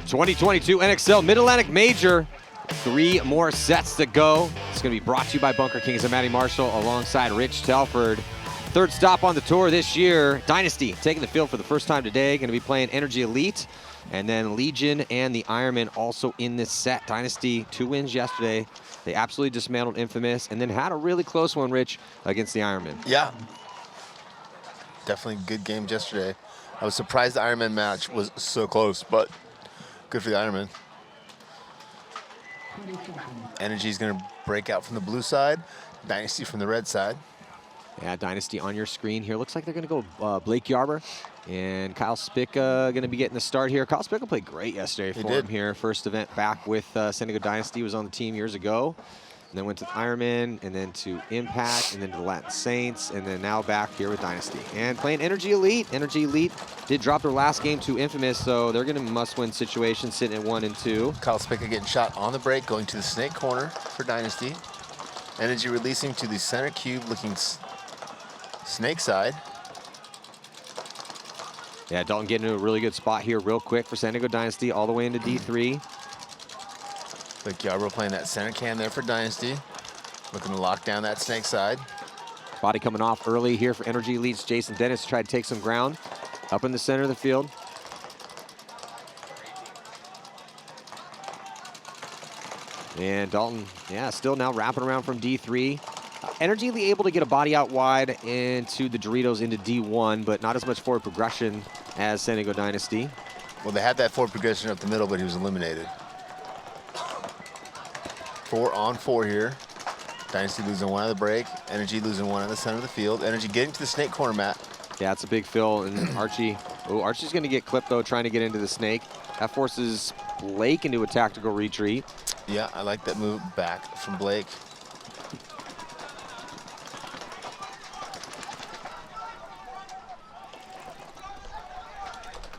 2022 NXL Mid-Atlantic Major. 3 more sets to go. It's going to be brought to you by Bunker Kings and Matty Marshall alongside Rich Telford. Third stop on the tour this year. Dynasty taking the field for the first time today. Going to be playing NRG Elite. And then Legion and the Ironmen also in this set. Dynasty, 2 wins yesterday. They absolutely dismantled Infamous and then had a really close one, Rich, against the Ironmen. Yeah. Definitely good game yesterday. I was surprised the Ironman match was so close, but good for the Ironman. NRG is going to break out from the blue side. Dynasty from the red side. Yeah, Dynasty on your screen here. Looks like they're going to go Blake Yarber and Kyle Spica going to be getting the start here. Kyle Spica played great yesterday for him here. First event back with San Diego Dynasty. He was on the team years ago. And then went to Ironman, and then to Impact, and then to the Latin Saints, and then now back here with Dynasty. And playing NRG Elite. NRG Elite did drop their last game to Infamous, so they're going to must-win situation, sitting at 1 and 2. Kyle Spica getting shot on the break, going to the snake corner for Dynasty. NRG releasing to the center cube, looking snake side. Yeah, Dalton getting into a really good spot here real quick for San Diego Dynasty, all the way into D3. Blake Yarbrough playing that center cam there for Dynasty. Looking to lock down that snake side. Body coming off early here for NRG Elite's Jason Dennis to try to take some ground. Up in the center of the field. And Dalton, yeah, still now wrapping around from D3. NRG Elite able to get a body out wide into the Doritos into D1, but not as much forward progression as San Diego Dynasty. Well, they had that forward progression up the middle, but he was eliminated. 4 on 4 here. Dynasty losing 1 on the break. NRG losing 1 on the center of the field. NRG getting to the snake corner, Matt. Yeah, it's a big fill. And Archie, Archie's going to get clipped, though, trying to get into the snake. That forces Blake into a tactical retreat. Yeah, I like that move back from Blake.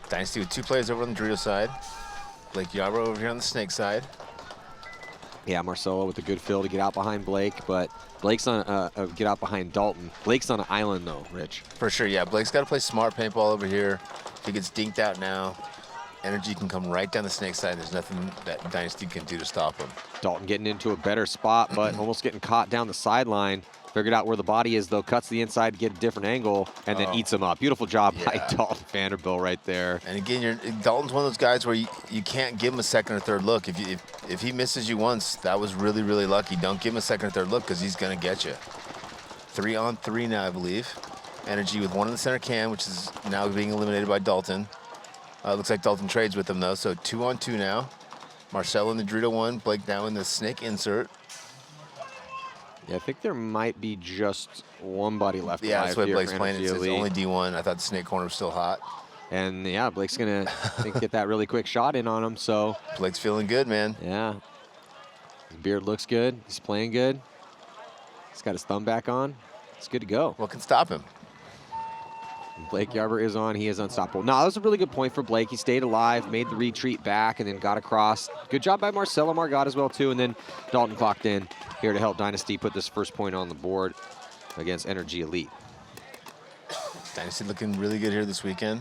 Dynasty with 2 players over on the Dorito side. Blake Yarbrough over here on the snake side. Yeah, Marcelo with a good fill to get out behind Blake, but Blake's on get out behind Dalton. Blake's on an island though, Rich. For sure, yeah. Blake's got to play smart paintball over here. If he gets dinked out now, NRG can come right down the snake side. There's nothing that Dynasty can do to stop him. Dalton getting into a better spot, but almost getting caught down the sideline. Figured out where the body is, though, cuts the inside to get a different angle, and then eats him up. Beautiful job by Dalton Vanderbilt right there. And again, Dalton's one of those guys where you can't give him a second or third look. If he misses you once, that was really, really lucky. Don't give him a second or third look because he's going to get you. 3 on 3 now, I believe. NRG with 1 in the center cam, which is now being eliminated by Dalton. Looks like Dalton trades with him, though, so 2 on 2 now. Marcelo in the Dorito 1, Blake now in the snake insert. Yeah, I think there might be just 1 body left. Yeah, that's what Blake's playing. It's only D1. I thought the snake corner was still hot. And yeah, Blake's gonna get that really quick shot in on him. So Blake's feeling good, man. Yeah, his beard looks good. He's playing good. He's got his thumb back on. It's good to go. What can stop him? Blake Yarber is on. He is unstoppable. No, that was a really good point for Blake. He stayed alive, made the retreat back, and then got across. Good job by Marcelo Margot as well, too. And then Dalton clocked in here to help Dynasty put this first point on the board against NRG Elite. Dynasty looking really good here this weekend.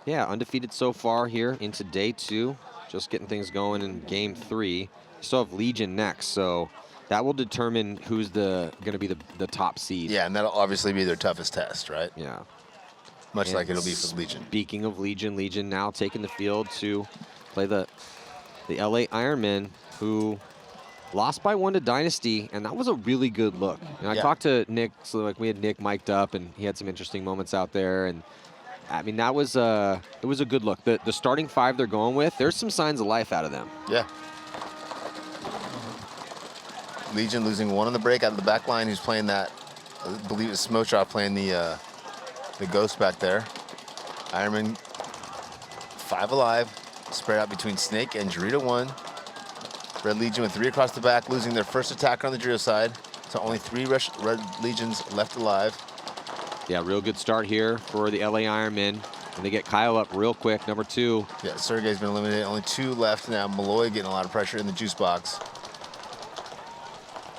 Yeah, undefeated so far here into day 2. Just getting things going in game 3. Still have Legion next, so that will determine who's going to be the top seed. Yeah, and that'll obviously be their toughest test, right? Yeah. Much like it'll be for Legion. Speaking of Legion, Legion now taking the field to play the LA Ironmen, who lost by 1 to Dynasty, and that was a really good look. And I talked to Nick, so like we had Nick mic'd up, and he had some interesting moments out there, and I mean that was it was a good look. The starting 5 they're going with, there's some signs of life out of them. Yeah. Legion losing 1 on the break out of the back line. Who's playing that? I believe it's Smotrop playing the ghost back there. Ironman 5 alive, spread out between Snake and Dorito 1. Red Legion with 3 across the back, losing their first attacker on the Dorito side. So only 3 Red Legions left alive. Yeah, real good start here for the LA Ironmen. And they get Kyle up real quick, number 2. Yeah, Sergey's been eliminated. Only 2 left now. Malloy getting a lot of pressure in the juice box.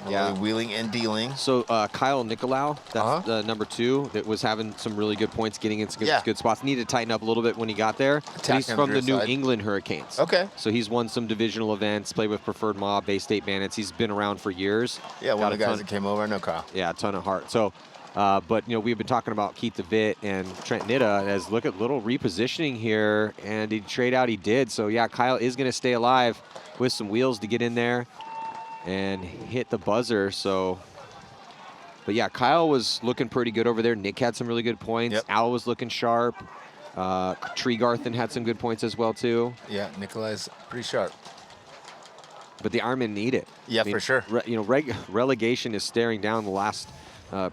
Yeah. Wheeling and dealing. So Kyle Nicolau, that's the number 2 that was having some really good points, getting into good spots. Needed to tighten up a little bit when he got there. He's from the New England Hurricanes. Okay. So he's won some divisional events, played with Preferred Mob, Bay State Bandits. He's been around for years. Yeah, one of the guys that came over. I know Kyle. Yeah, a ton of heart. So, but, we've been talking about Keith DeVitt and Trent Nitta as look at little repositioning here, and he trade out he did. So, yeah, Kyle is going to stay alive with some wheels to get in there and hit the buzzer. So, but yeah, Kyle was looking pretty good over there. Nick had some really good points. Yep. Al was looking sharp. Tregarthen had some good points as well too. Yeah, Nikolai's pretty sharp. But the Ironmen need it. Yeah, for sure. Relegation is staring down the last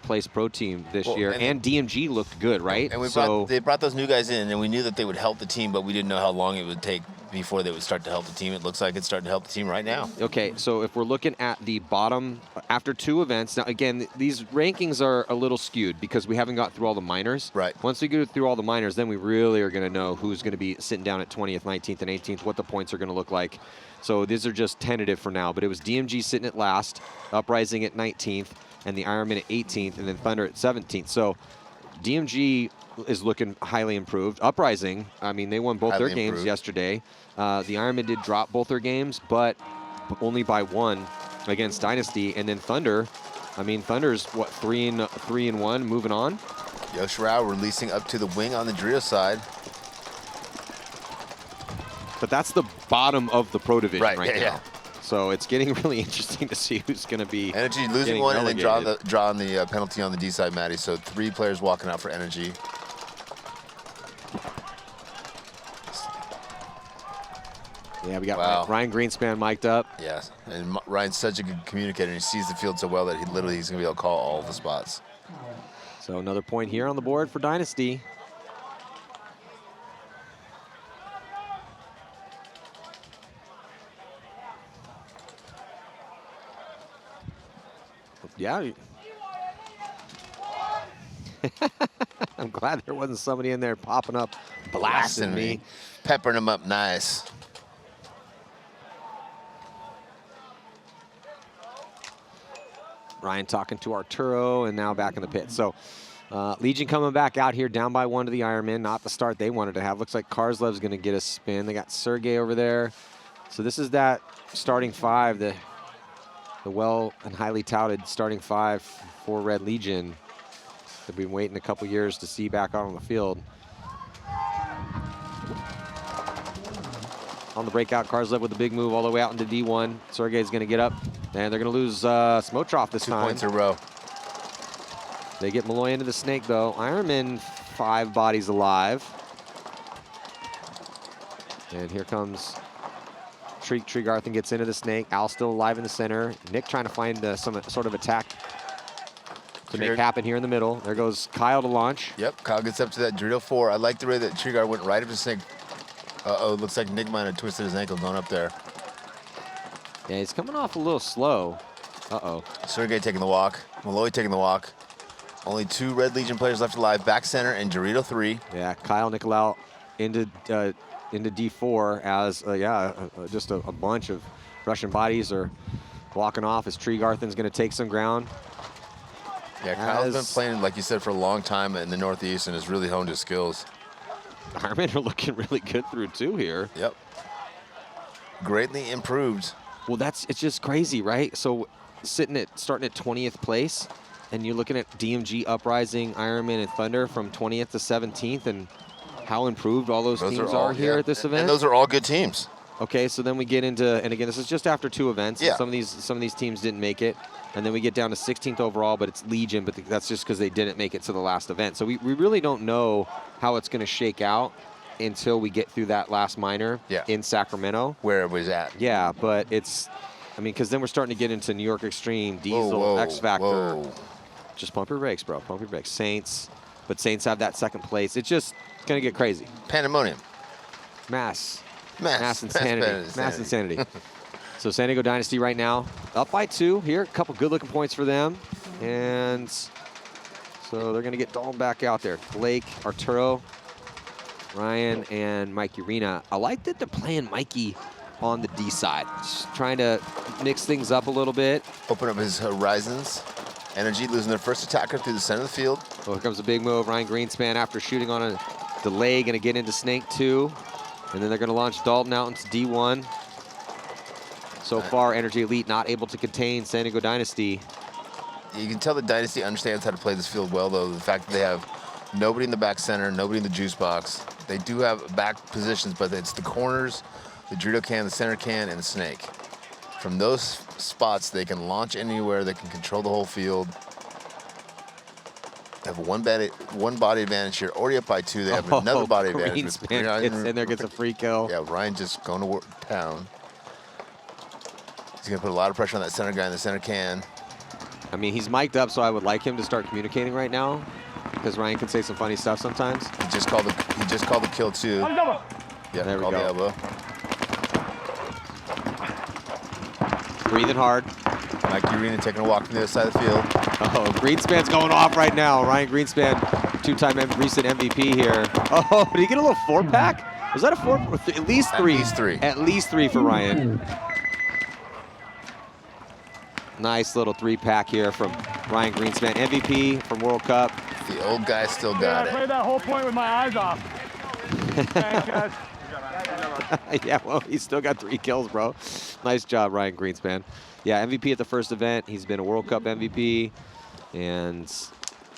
place pro team this year, and DMG looked good, right? And they brought those new guys in, and we knew that they would help the team, but we didn't know how long it would take before they would start to help the team. It looks like it's starting to help the team right now. Okay, so if we're looking at the bottom, after 2 events, now again, these rankings are a little skewed because we haven't got through all the minors. Right. Once we go through all the minors, then we really are going to know who's going to be sitting down at 20th, 19th, and 18th, what the points are going to look like. So these are just tentative for now, but it was DMG sitting at last, Uprising at 19th, and the Ironman at 18th, and then Thunder at 17th. So DMG is looking highly improved. Uprising, I mean, they won both their games yesterday. The Ironmen did drop both their games, but only by 1 against Dynasty. And then Thunder, I mean, Thunder's what, 3-1, moving on. Yosh Rao releasing up to the wing on the Dorito side. But that's the bottom of the pro division right now. Yeah. So it's getting really interesting to see who's going to be Energy losing one and then drawing the penalty on the D side, Maddie. So 3 players walking out for Energy. Yeah, we got Ryan Greenspan mic'd up. Yes, and Ryan's such a good communicator, and he sees the field so well that he's going to be able to call all the spots. So another point here on the board for Dynasty. Yeah. I'm glad there wasn't somebody in there popping up, blasting me. Peppering him up nice. Ryan talking to Arturo, and now back in the pit. So Legion coming back out here down by 1 to the Ironmen. Not the start they wanted to have. Looks like Karslev's going to get a spin. They got Sergey over there. So this is that starting 5, the well and highly touted starting 5 for Red Legion. They've been waiting a couple years to see back out on the field. On the breakout, Karslev with a big move all the way out into D1. Sergey's going to get up, and they're going to lose Smotrov this time. 2 points in a row. They get Malloy into the snake, though. Ironman 5 bodies alive. And here comes Tregarthen gets into the snake. Al still alive in the center. Nick trying to find some sort of attack to make happen here in the middle. There goes Kyle to launch. Yep, Kyle gets up to that Dorito 4. I like the way that Tregarthen went right up the snake. Uh-oh, looks like Nick might have twisted his ankle going up there. Yeah, he's coming off a little slow. Uh-oh. Sergey taking the walk. Malloy taking the walk. Only 2 Red Legion players left alive. Back center and Dorito 3. Yeah, Kyle Nicolau into D4 as, just a bunch of Russian bodies are walking off as Tregarthen's going to take some ground. Yeah, Kyle's been playing, like you said, for a long time in the Northeast and has really honed his skills. The Ironmen are looking really good through 2 here. Yep. Greatly improved. Well, it's just crazy, right? So starting at 20th place, and you're looking at DMG, Uprising, Ironman, and Thunder from 20th to 17th, and how improved all those teams are here at this event. And those are all good teams. Okay, so then we get into, and again, this is just after 2 events. Yeah. Some of these teams didn't make it, and then we get down to 16th overall, but it's Legion, but that's just because they didn't make it to the last event. So we really don't know how it's going to shake out until we get through that last minor in Sacramento. Where it was at. Yeah, but it's, I mean, because then we're starting to get into New York Extreme, Diesel, X Factor. Whoa. Just pump your brakes, bro. Pump your brakes. Saints, but Saints have that 2nd place. It's just going to get crazy. Pandemonium. Mass insanity. Mass insanity. So San Diego Dynasty right now up by 2 here. A couple good-looking points for them. And so they're going to get Dalton back out there. Blake, Arturo, Ryan, and Mikey Rena. I like that they're playing Mikey on the D side. Just trying to mix things up a little bit. Open up his horizons. NRG losing their first attacker through the center of the field. Well, here comes a big move. Ryan Greenspan, after shooting on a delay, going to get into Snake 2. And then they're going to launch Dalton out into D1. So far, NRG Elite not able to contain San Diego Dynasty. You can tell the Dynasty understands how to play this field well, though. The fact that they have nobody in the back center, nobody in the juice box. They do have back positions, but it's the corners, the Dorito can, the center can, and the Snake. From those spots, they can launch anywhere. They can control the whole field. They have one body advantage here. Already up by 2. They have another body advantage. Greenspan gets in there, gets a free kill. Yeah, Ryan just going to town. He's going to put a lot of pressure on that center guy in the center can. I mean, he's mic'd up, so I would like him to start communicating right now, because Ryan can say some funny stuff sometimes. He just called the kill too. Yeah, there we called go. the elbow. Breathing hard. Mike Urena taking a walk from the other side of the field. Oh, Greenspan's going off right now. Ryan Greenspan, two-time recent MVP here. Oh, did he get a little 4-pack? Was that a 4? At least 3. At least 3. At least 3 for Ryan. Nice little 3-pack here from Ryan Greenspan. MVP from World Cup. The old guy still got I played that whole point with my eyes off. Thanks, guys. Yeah, well, he's still got 3 kills, bro. Nice job, Ryan Greenspan. Yeah, MVP at the first event. He's been a World Cup MVP. And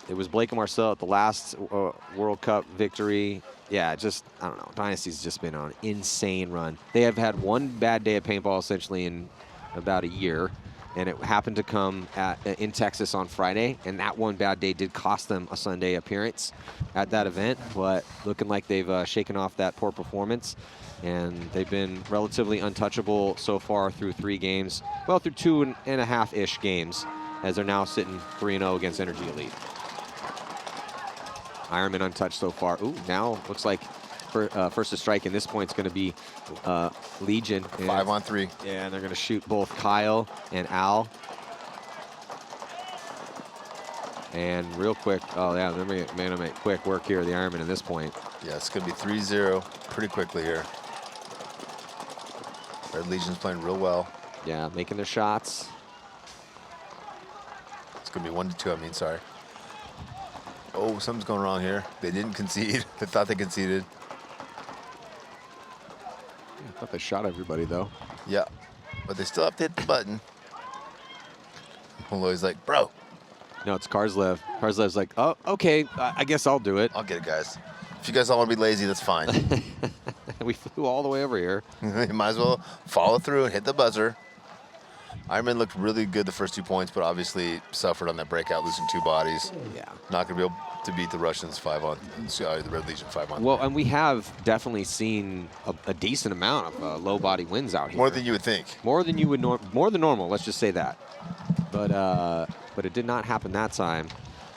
it was Blake and Marcel at the last World Cup victory. Yeah, just, I don't know. Dynasty's just been on an insane run. They have had one bad day at paintball essentially in about a year. And it happened to come in Texas on Friday, and that one bad day did cost them a Sunday appearance at that event, but looking like they've shaken off that poor performance, and they've been relatively untouchable so far through 3 games, well, through 2.5-ish games, as they're now sitting 3-0 against NRG Elite. Ironmen untouched so far. Ooh, now looks like first to strike in this point is going to be Legion. 5-on-3. Yeah, and they're going to shoot both Kyle and Al. And real quick, oh yeah, they're going to make quick work here, the Ironmen at this point. Yeah, it's going to be 3-0 pretty quickly here. Red Legion's playing real well. Yeah, making their shots. It's going to be 1-2, I mean, sorry. Oh, something's going wrong here. They didn't concede. They thought they conceded. I thought they shot everybody, though. Yeah, but they still have to hit the button. Malloy's like, bro. No, it's Karslev. Karslev's like, oh, okay, I guess I'll do it. I'll get it, guys. If you guys all want to be lazy, that's fine. We flew all the way over here. You might as well follow through and hit the buzzer. Ironman looked really good the first 2 points, but obviously suffered on that breakout, losing 2 bodies. Yeah. Not going to be able to beat the Russians the Red Legion 5-on. Well, and we have definitely seen a decent amount of low body wins out here. More than you would think. More than you would more than normal. Let's just say that. But it did not happen that time.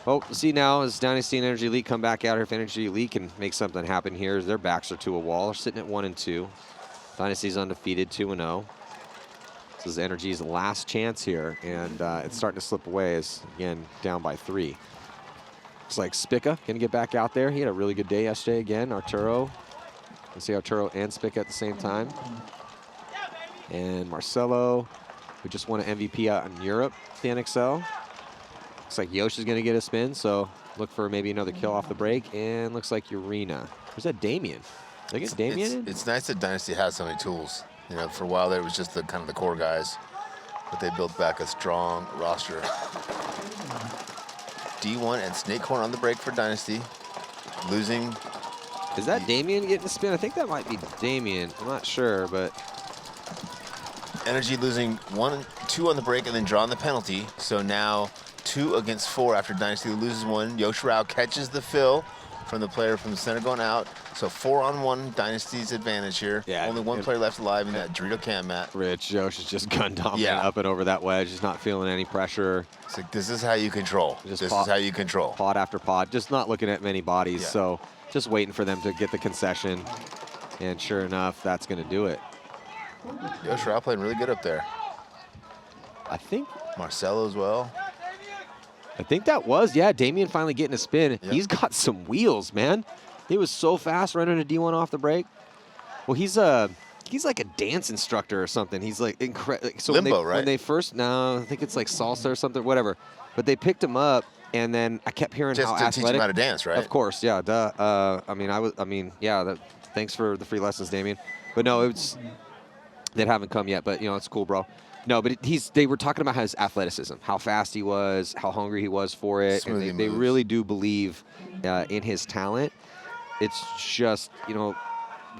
Well, see now as Dynasty and NRG Elite come back out here, if NRG Elite can make something happen here, their backs are to a wall. They're sitting at 1-2. Dynasty's undefeated, 2-0. This is NRG's last chance here, and it's starting to slip away as, again, down by 3. Looks like Spica can get back out there. He had a really good day yesterday again. Arturo. You can see Arturo and Spica at the same time. And Marcelo, who just won an MVP out in Europe, the NXL. Looks like Yosh is going to get a spin, so look for maybe another kill off the break. And looks like Urena. Where's that Damien? Did they get Damien in? It's nice that Dynasty has so many tools. You know, for a while there, it was just the kind of the core guys, but they built back a strong roster. D1 and Snakehorn on the break for Dynasty. Losing. Is that Damien getting a spin? I think that might be Damien. I'm not sure, but. NRG losing 1-2 on the break and then drawing the penalty. So now 2 against 4 after Dynasty loses 1. Yosh Rao catches the fill from the player from the center going out. So 4-on-1 Dynasty's advantage here. Yeah, only 1 player left alive in that Dorito cam mat. Rich, Yosh is just gun dominant up and over that wedge. He's not feeling any pressure. It's like, this is how you control. This is how you control. Pod after pod, just not looking at many bodies. Yeah. So just waiting for them to get the concession. And sure enough, that's going to do it. Yosh Rao playing really good up there. I think. Marcelo as well. I think that was, yeah, Damien finally getting a spin. Yep. He's got some wheels, man. He was so fast running a D1 off the break. Well, he's a he's like a dance instructor or something. He's like incredible. So Limbo, when they right? first, no, I think it's like salsa or something, whatever. But they picked him up, and then I kept hearing Just how to athletic. teach him how to dance, right? Of course, yeah. Duh. Yeah. Thanks for the free lessons, Damien. But no, they haven't come yet. But it's cool, bro. No, but they were talking about his athleticism, how fast he was, how hungry he was for it, and they really do believe in his talent. It's just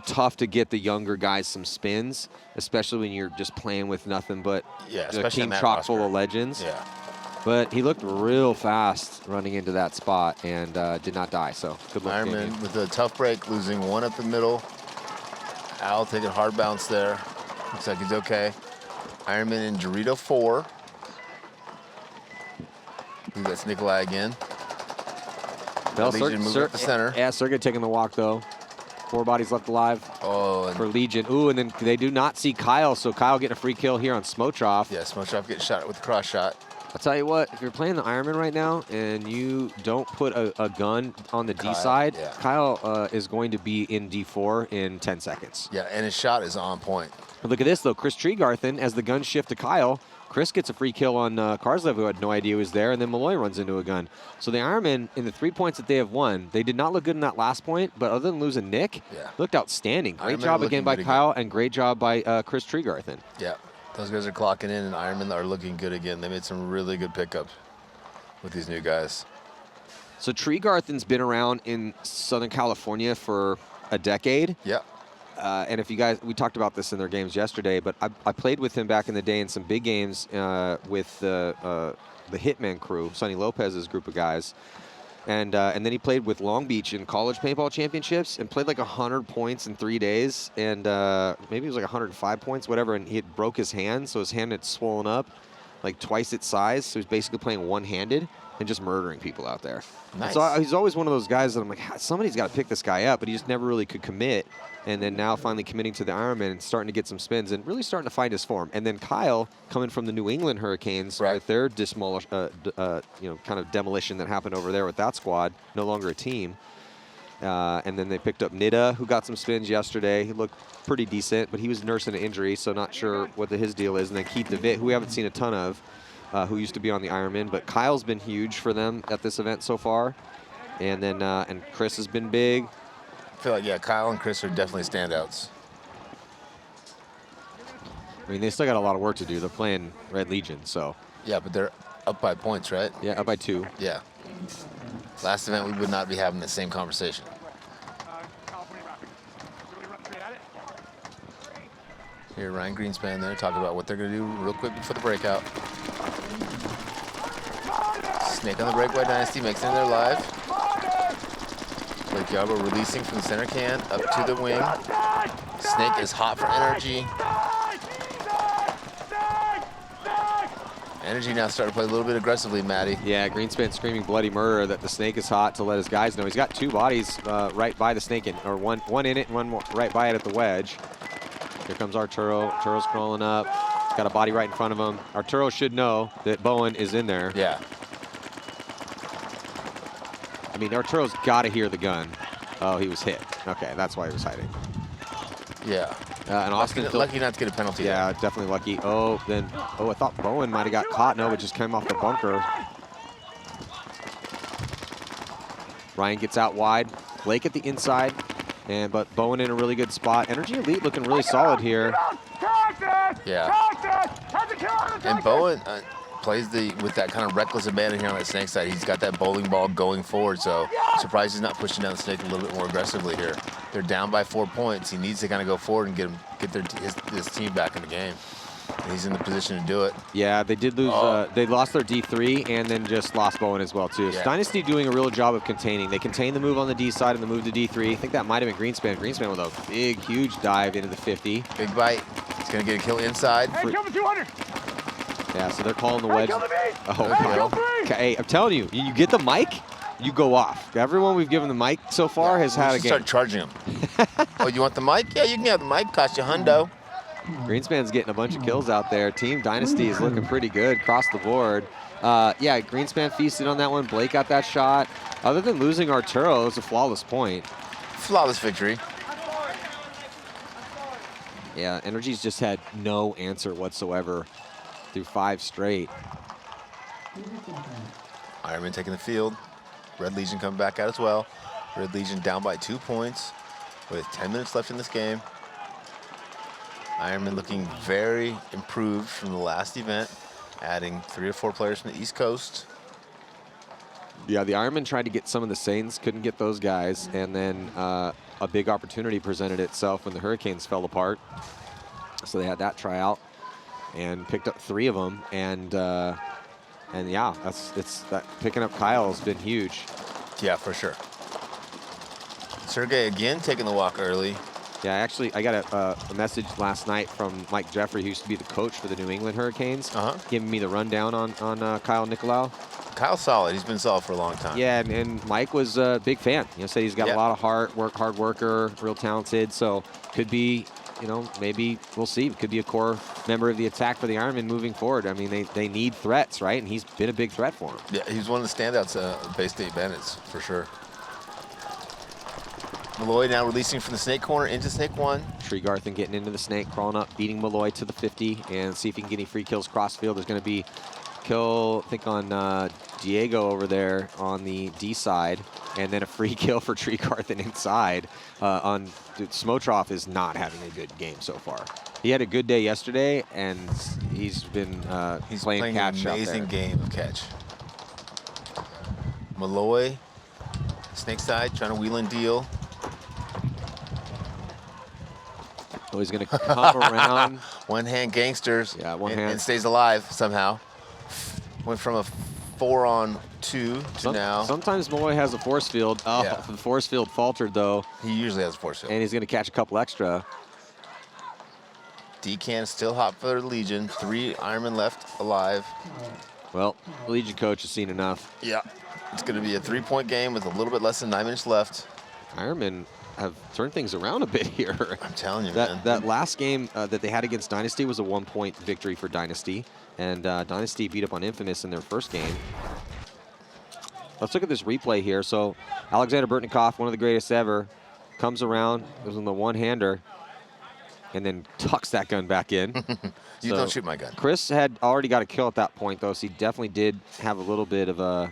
tough to get the younger guys some spins, especially when you're just playing with nothing but a team chock full of legends. Yeah. But he looked real fast running into that spot and did not die. So good luck. Ironman with a tough break, losing one up the middle. Al taking hard bounce there. Looks like he's okay. Ironman in Dorito 4. That's Nikolai again. Legion moving up the center. Yeah, Sergey taking the walk, though. 4 bodies left alive for Legion. Ooh, and then they do not see Kyle, so Kyle getting a free kill here on Smotroff. Yeah, Smotroff getting shot with the cross shot. I'll tell you what, if you're playing the Ironman right now and you don't put a gun on the D side, Kyle is going to be in D4 in 10 seconds. Yeah, and his shot is on point. But look at this, though. Chris Tregarthen, as the gun shift to Kyle, Chris gets a free kill on Karslev, who had no idea he was there, and then Malloy runs into a gun. So the Ironmen, in the 3 points that they have won, they did not look good in that last point, but other than losing Nick, looked outstanding. Great job again by Kyle, and great job by Chris Tregarthen. Yeah, those guys are clocking in, and Ironmen are looking good again. They made some really good pickups with these new guys. So Tregarthen's been around in Southern California for a decade. Yeah. And if you guys, we talked about this in their games yesterday, but I played with him back in the day in some big games with the Hitman crew, Sonny Lopez's group of guys. And then he played with Long Beach in college paintball championships and played like 100 points in 3 days. And maybe it was like 105 points, whatever. And he had broke his hand, so his hand had swollen up like twice its size. So he's basically playing one-handed and just murdering people out there. Nice. So he's always one of those guys that I'm like, somebody's got to pick this guy up, but he just never really could commit. And then now finally committing to the Ironman and starting to get some spins and really starting to find his form. And then Kyle coming from the New England Hurricanes with their kind of demolition that happened over there with that squad, no longer a team. And then they picked up Nida, who got some spins yesterday. He looked pretty decent, but he was nursing an injury, so not sure what his deal is. And then Keith DeVitt, who we haven't seen a ton of, who used to be on the Ironman, but Kyle's been huge for them at this event so far. And then and Chris has been big. I feel like, Kyle and Chris are definitely standouts. I mean, they still got a lot of work to do. They're playing Red Legion, so. Yeah, but they're up by points, right? Yeah, up by 2. Yeah. Last event, we would not be having the same conversation. Here, Ryan Greenspan there, talking about what they're going to do real quick before the breakout. Snake on the breakaway Dynasty makes it in there live. Blake Yarbo releasing from the center can up to the wing. Snake is hot for NRG. NRG now starting to play a little bit aggressively, Matty. Yeah, Greenspan screaming bloody murder that the Snake is hot to let his guys know. He's got 2 bodies right by the Snake, or one in it and one more right by it at the wedge. Here comes Arturo. Arturo's crawling up. He's got a body right in front of him. Arturo should know that Bowen is in there. Yeah. I mean, Arturo's got to hear the gun. Oh, he was hit. Okay, that's why he was hiding. Yeah. And Austin lucky not to get a penalty. Yeah, definitely lucky. Oh, I thought Bowen might have got caught. No, it just came off the bunker. Ryan gets out wide. Blake at the inside. But Bowen in a really good spot. Energy Elite looking really solid here. Yeah. And Bowen plays with that kind of reckless abandon here on that Snake side. He's got that bowling ball going forward, so surprised he's not pushing down the Snake a little bit more aggressively here. They're down by 4 points. He needs to kind of go forward and get his team back in the game. And he's in the position to do it. Yeah, they did lose. They lost their D3 and then just lost Bowen as well, too. Yeah. So Dynasty doing a real job of containing. They contained the move on the D side and the move to D3. I think that might have been Greenspan. Greenspan with a big, huge dive into the 50. Big bite. He's going to get a kill inside. Hey, kill the 200. Yeah, so they're calling the wedge. Kill the beast. Oh, hey, I'm telling you, you get the mic, you go off. Everyone we've given the mic so far has had a game. Start charging him. Oh, you want the mic? Yeah, you can have the mic. Cost you $100. Greenspan's getting a bunch of kills out there. Team Dynasty is looking pretty good across the board. Yeah, Greenspan feasted on that one. Blake got that shot. Other than losing Arturo, it was a flawless point. Flawless victory. Yeah, NRG's just had no answer whatsoever through 5 straight. Ironman taking the field. Red Legion coming back out as well. Red Legion down by 2 points with 10 minutes left in this game. Ironman looking very improved from the last event, adding 3 or 4 players from the East Coast. Yeah, the Ironmen tried to get some of the Saints, couldn't get those guys, and then a big opportunity presented itself when the Hurricanes fell apart. So they had that tryout and picked up 3 of them, and yeah, picking up Kyle has been huge. Yeah, for sure. Sergey again taking the walk early. Yeah, actually, I got a message last night from Mike Jeffrey, who used to be the coach for the New England Hurricanes, giving me the rundown on Kyle Nicolau. Kyle's solid. He's been solid for a long time. Yeah, and Mike was a big fan. Said he's got a lot of hard worker, real talented. So could be, maybe we'll see. Could be a core member of the attack for the Ironmen moving forward. I mean, they need threats, right? And he's been a big threat for them. Yeah, he's one of the standouts Bay State Bandits, for sure. Malloy now releasing from the snake corner into snake 1. Tregarthen getting into the snake, crawling up, beating Malloy to the 50, and see if he can get any free kills crossfield. There's going to be kill, I think, on Diego over there on the D side, and then a free kill for Tregarthen inside. Smotroff is not having a good game so far. He had a good day yesterday, and he's been playing catch an amazing game of catch. Malloy, snake side, trying to wheel and deal. Oh, he's going to come around. One-hand gangsters. Yeah, one hand. And stays alive somehow. Went from a 4-on-2 to now. Sometimes Malloy has a force field. Oh, yeah. The force field faltered, though. He usually has a force field. And he's going to catch a couple extra. Decan still hot for the Legion. 3 Ironmen left alive. Well, the Legion coach has seen enough. Yeah. It's going to be a 3-point game with a little bit less than 9 minutes left. Ironmen have turned things around a bit here. I'm telling you, man. That last game that they had against Dynasty was a 1-point victory for Dynasty. And Dynasty beat up on Infamous in their first game. Let's look at this replay here. So Alexander Burtnikoff, one of the greatest ever, comes around, goes on the one-hander, and then tucks that gun back in. You don't shoot my gun. Chris had already got a kill at that point, though, so he definitely did have a little bit of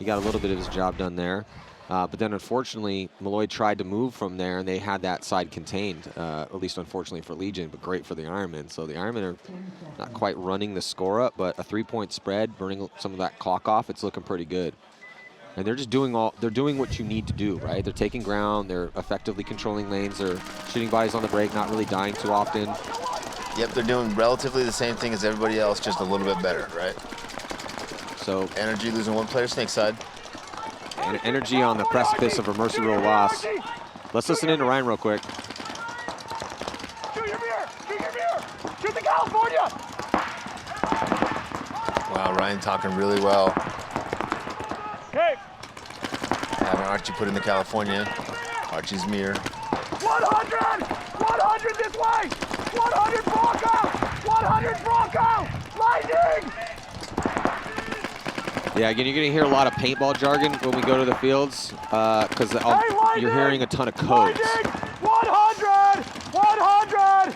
he got a little bit of his job done there. But then, unfortunately, Malloy tried to move from there, and they had that side contained, at least unfortunately for Legion, but great for the Ironmen. So the Ironmen are not quite running the score up, but a 3-point spread, burning some of that clock off, it's looking pretty good. And they're just doing what you need to do, right? They're taking ground, they're effectively controlling lanes, they're shooting bodies on the break, not really dying too often. Yep, they're doing relatively the same thing as everybody else, just a little bit better, right? So NRG losing 1 player, snake side. And NRG on the precipice of a mercy rule loss. Let's listen in to Ryan real quick. Shoot your mirror! Shoot your mirror! Shoot the California! Wow, Ryan talking really well. Hey! Having Archie put in the California. Archie's mirror. 100! 100 this way! 100 Bronco! 100 Bronco! Lightning! Yeah, again, you're going to hear a lot of paintball jargon when we go to the fields because you're hearing a ton of codes. 100! 100!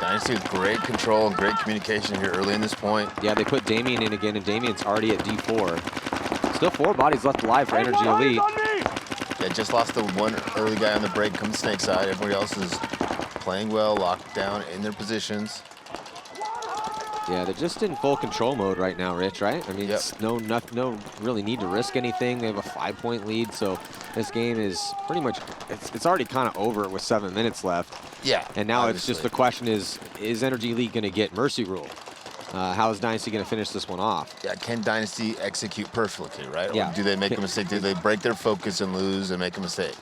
Dynasty with great control and great communication here early in this point. Yeah, they put Damien in again, and Damien's already at D4. Still 4 bodies left alive for NRG Elite. Yeah, just lost the 1 early guy on the break, comes snake side. Everybody else is playing well, locked down in their positions. Yeah, they're just in full control mode right now, Rich, right? I mean, no really need to risk anything. They have a 5-point lead, so this game is pretty much, it's already kind of over with 7 minutes left. Yeah. And now it's just the question is NRG Elite going to get Mercy Rule? How is Dynasty going to finish this one off? Yeah, can Dynasty execute perfectly, right? Yeah. Or do they make a mistake? Do they break their focus and lose and make a mistake?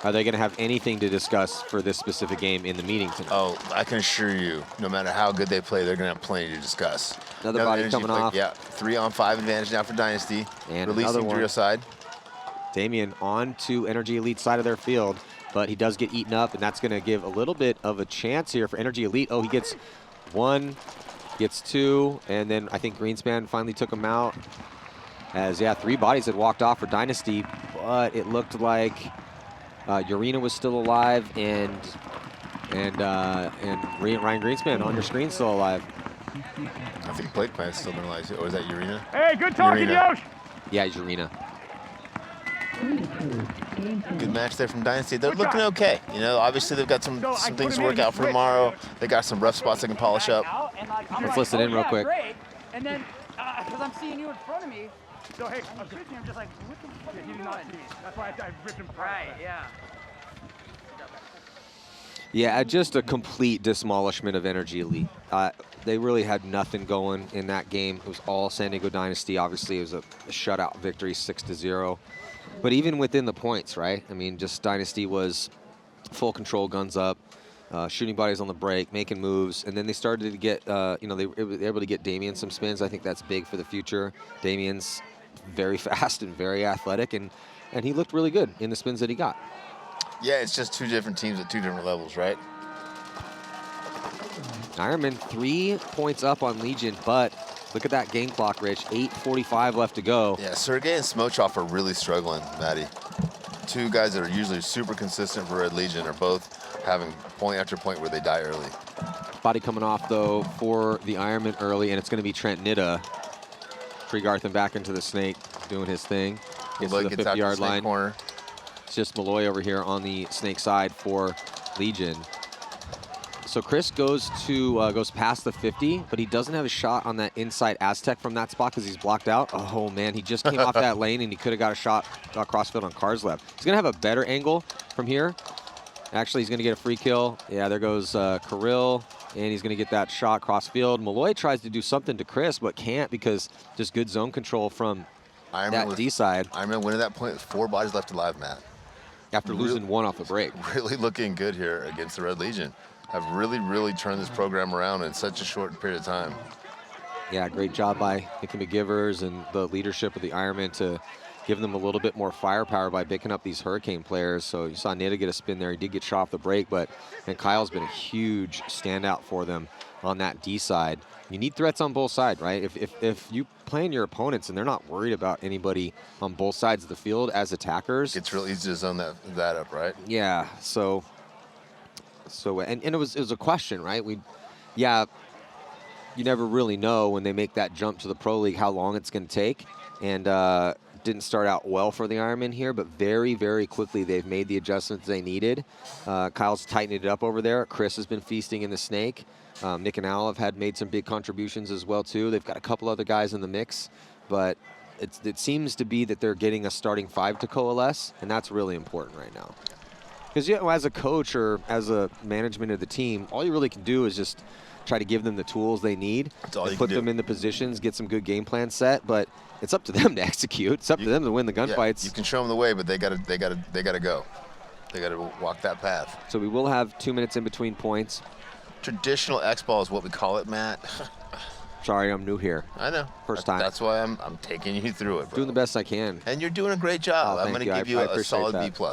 Are they going to have anything to discuss for this specific game in the meeting tonight? Oh, I can assure you, no matter how good they play, they're going to have plenty to discuss. Another body coming off. Yeah, 3-on-5 advantage now for Dynasty. And releasing 3 side. Damien on to NRG Elite side of their field, but he does get eaten up, and that's going to give a little bit of a chance here for NRG Elite. Oh, he gets 1, gets 2, and then I think Greenspan finally took him out. As, yeah, 3 bodies had walked off for Dynasty. but it looked like Urena was still alive, and Ryan Greenspan on your screen still alive. I think Blake might have still been alive, or is that Urena? Hey, good talking, Yosh. Yeah, it's Urena. Good match there from Dynasty. They're looking okay. You know, obviously they've got some things to work out for tomorrow. They got some rough spots they can polish up. Let's listen in real quick. And then, because I'm seeing you in front of me. So, hey, I'm shooting him just like, what the fuck are you doing? That's why I ripped him apart. Right, yeah. Yeah, just a complete demolishment of NRG Elite. They really had nothing going in that game. It was all San Diego Dynasty. Obviously, it was a shutout victory, 6-0. But even within the points, right? I mean, just Dynasty was full control, guns up, shooting bodies on the break, making moves, and then they started to get, you know, they were able to get Damien some spins. I think that's big for the future. Damien's very fast and very athletic, and he looked really good in the spins that he got. Yeah, it's just two different teams at two different levels, right? Ironmen 3 points up on Legion, but look at that game clock, Rich. 8:45 left to go. Yeah, Sergey and Smochov are really struggling, Maddie. Two guys that are usually super consistent for Red Legion are both having point after point where they die early. Body coming off, though, for the Ironman early, and it's going to be Trent Nidda. Tregarthen back into the snake, doing his thing. Gets to the 50-yard line. Corner. It's just Malloy over here on the snake side for Legion. So Chris goes past the 50, but he doesn't have a shot on that inside Aztec from that spot because he's blocked out. Oh, man, he just came off that lane, and he could have got a shot across field on Karslev. He's going to have a better angle from here. Actually, he's going to get a free kill. Yeah, there goes Kirill, and he's going to get that shot cross field. Malloy tries to do something to Chris, but can't because just good zone control from that D side. Ironman winning that point with 4 bodies left alive, Matt. After losing 1 off the break. Really looking good here against the Red Legion. Have really turned this program around in such a short period of time. Yeah, great job by Nicky McGivers and the leadership of the Ironmen to give them a little bit more firepower by picking up these Hurricane players. So you saw Nita get a spin there. He did get shot off the break, and Kyle's been a huge standout for them on that D side. You need threats on both sides, right? If you playing your opponents and they're not worried about anybody on both sides of the field as attackers, it's real easy to zone that up, right? Yeah. So it was a question, right? You never really know when they make that jump to the Pro League how long it's going to take, and didn't start out well for the Ironmen here, but very, very quickly they've made the adjustments they needed. Kyle's tightened it up over there. Chris has been feasting in the snake. Nick and Al have made some big contributions as well too. They've got a couple other guys in the mix, but it seems to be that they're getting a starting 5 to coalesce, and that's really important right now. Because as a coach or as a management of the team, all you really can do is just try to give them the tools they need, and put them in the positions, get some good game plan set. But it's up to them to execute. It's up to them to win the gunfights. You can show them the way, but they gotta go. They gotta walk that path. So we will have 2 minutes in between points. Traditional X-ball is what we call it, Matt. Sorry, I'm new here. I know. First time. That's why I'm taking you through it, bro. Doing the best I can. And you're doing a great job. Oh, I'm going to give you a solid that. B+.